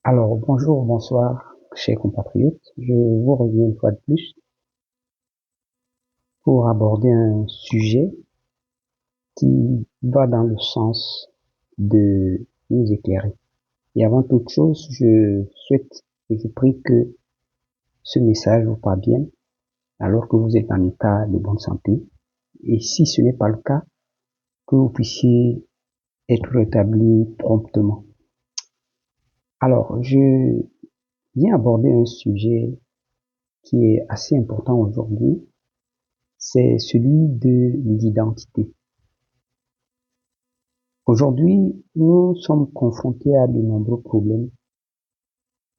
Alors, bonjour, bonsoir, chers compatriotes. Je vous reviens une fois de plus pour aborder un sujet qui va dans le sens de nous éclairer. Et avant toute chose, je souhaite et je prie que ce message vous parvienne alors que vous êtes en état de bonne santé. Et si ce n'est pas le cas, que vous puissiez être rétabli promptement. Alors, je viens aborder un sujet qui est assez important aujourd'hui, c'est celui de l'identité. Aujourd'hui, nous sommes confrontés à de nombreux problèmes,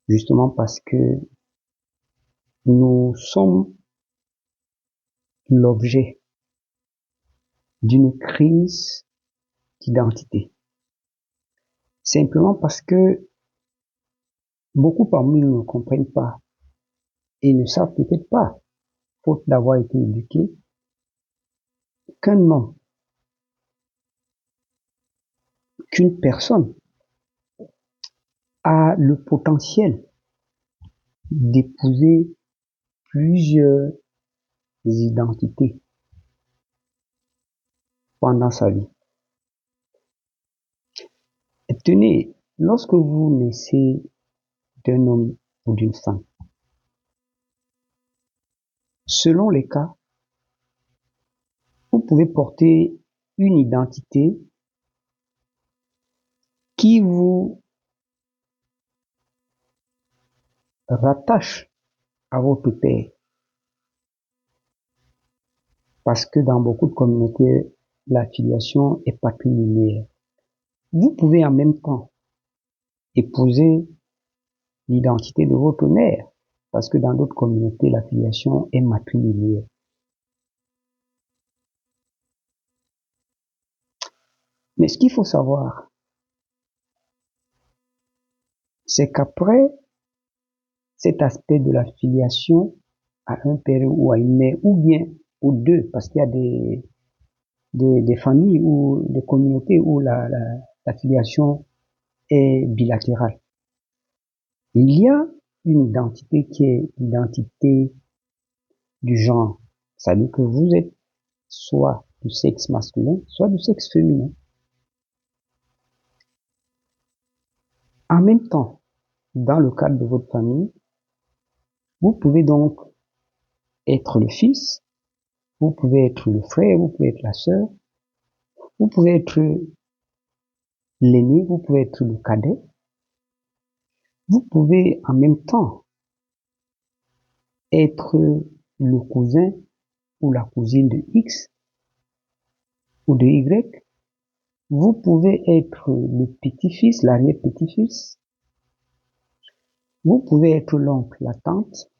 justement parce que nous sommes l'objet d'une crise d'identité. Simplement parce que beaucoup parmi nous ne comprennent pas et ne savent peut-être pas, faute d'avoir été éduqués, qu'un homme, qu'une personne a le potentiel d'épouser plusieurs identités pendant sa vie. Et tenez, lorsque vous naissez d'un homme ou d'une femme, selon les cas, vous pouvez porter une identité qui vous rattache à votre père. Parce que dans beaucoup de communautés, la filiation est patrilinéaire. Vous pouvez en même temps épouser l'identité de votre mère. Parce que dans d'autres communautés, la filiation est matrilinéaire. Mais ce qu'il faut savoir, c'est qu'après cet aspect de la filiation à un père ou à une mère, ou bien aux deux, parce qu'il y a des familles ou des communautés où la filiation est bilatérale. Il y a une identité qui est l'identité du genre. Ça veut dire que vous êtes soit du sexe masculin, soit du sexe féminin. En même temps, dans le cadre de votre famille, vous pouvez donc être le fils, vous pouvez être le frère, vous pouvez être la sœur, vous pouvez être l'aîné, vous pouvez être le cadet, vous pouvez en même temps être le cousin ou la cousine de X ou de Y. Vous pouvez être le petit-fils, l'arrière-petit-fils. Vous pouvez être l'oncle, la tante.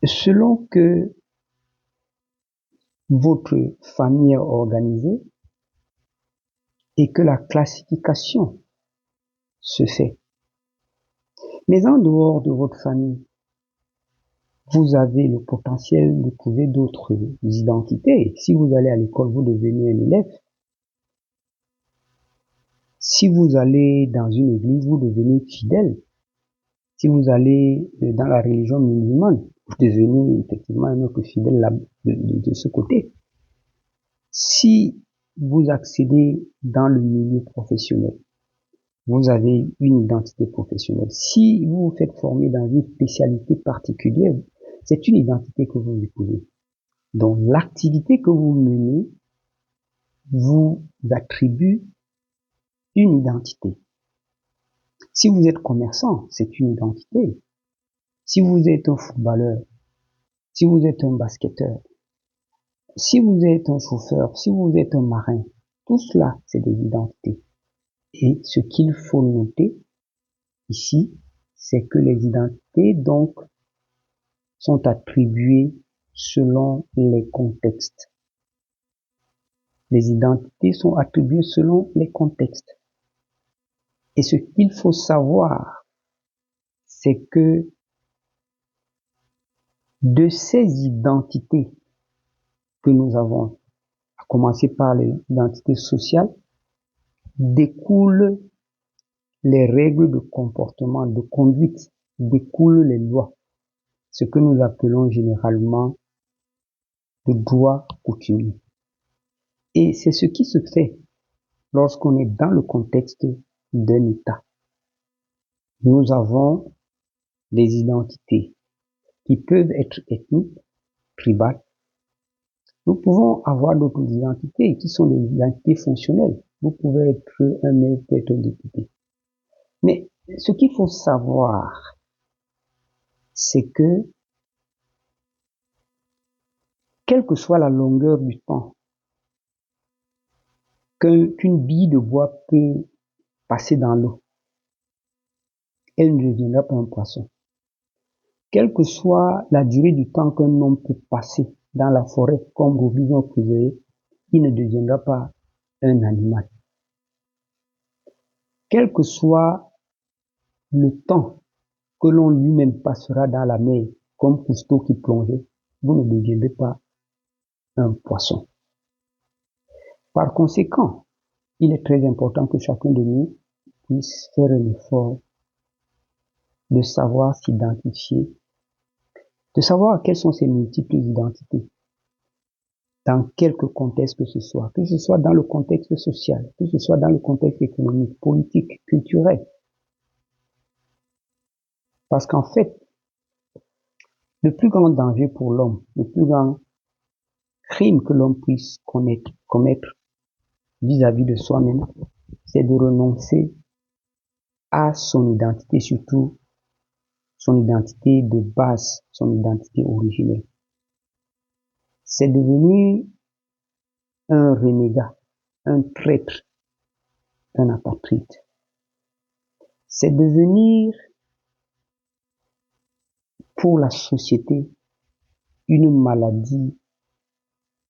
Selon que votre famille est organisée et que la classification se fait. Mais en dehors de votre famille, vous avez le potentiel d'épouser d'autres identités. Si vous allez à l'école, vous devenez un élève. Si vous allez dans une église, vous devenez fidèle. Si vous allez dans la religion musulmane, vous devenez effectivement un autre fidèle de ce côté. Si vous accédez dans le milieu professionnel, vous avez une identité professionnelle. Si vous vous faites former dans une spécialité particulière, c'est une identité que vous épousez. Donc l'activité que vous menez vous attribue une identité. Si vous êtes commerçant, c'est une identité. Si vous êtes un footballeur, si vous êtes un basketteur, si vous êtes un chauffeur, si vous êtes un marin, tout cela, c'est des identités. Et ce qu'il faut noter ici, c'est que les identités, donc, sont attribuées selon les contextes. Les identités sont attribuées selon les contextes. Et ce qu'il faut savoir, c'est que de ces identités que nous avons, à commencer par l'identité sociale, découlent les règles de comportement, de conduite découlent les lois, ce que nous appelons généralement le droit coutumier. Et c'est ce qui se fait lorsqu'on est dans le contexte d'un État. Nous avons des identités qui peuvent être ethniques, tribales. Nous pouvons avoir d'autres identités qui sont des identités fonctionnelles. Vous pouvez être un maire, vous pouvez être un député. Mais ce qu'il faut savoir, c'est que, quelle que soit la longueur du temps qu'une bille de bois peut passer dans l'eau, elle ne deviendra pas un poisson. Quelle que soit la durée du temps qu'un homme peut passer dans la forêt comme Robinson Crusoe, il ne deviendra pas un animal. Quel que soit le temps que l'on lui-même passera dans la mer comme Cousteau qui plongeait, vous ne deviendrez pas un poisson. Par conséquent, il est très important que chacun de nous puisse faire un effort de savoir s'identifier, de savoir quelles sont ses multiples identités, dans quelque contexte que ce soit dans le contexte social, que ce soit dans le contexte économique, politique, culturel. Parce qu'en fait, le plus grand danger pour l'homme, le plus grand crime que l'homme puisse commettre vis-à-vis de soi-même, c'est de renoncer à son identité, surtout son identité de base, son identité originelle. C'est devenir un renégat, un traître, un apatride. C'est devenir pour la société une maladie,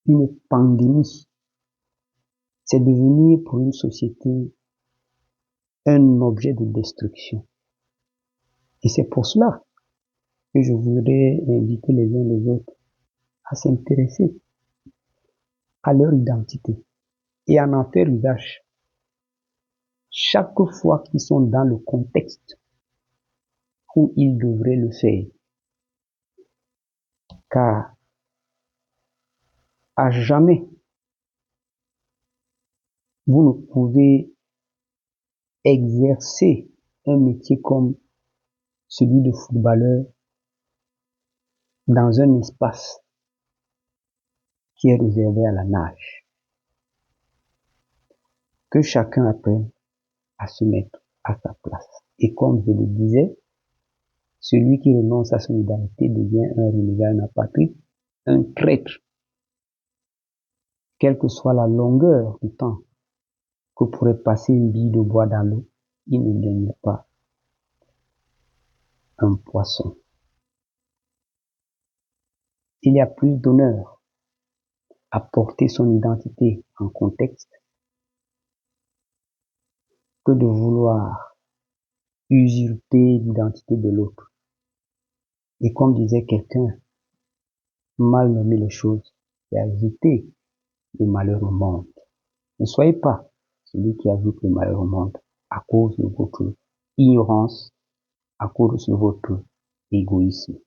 une pandémie. C'est devenir pour une société un objet de destruction. Et c'est pour cela que je voudrais inviter les uns les autres à s'intéresser à leur identité et à en faire usage chaque fois qu'ils sont dans le contexte où ils devraient le faire. Car à jamais vous ne pouvez exercer un métier comme celui de footballeur dans un espace qui est réservé à la nage. Que chacun apprenne à se mettre à sa place. Et comme je le disais, celui qui renonce à son identité devient un renégat, un apatride, un traître. Quelle que soit la longueur du temps que pourrait passer une bille de bois dans l'eau, il ne devient pas un poisson. Il y a plus d'honneur à porter son identité en contexte que de vouloir usurper l'identité de l'autre. Et comme disait quelqu'un, mal nommer les choses et ajouter le malheur au monde. Ne soyez pas celui qui ajoute le malheur au monde à cause de votre ignorance, à cause de votre égoïsme.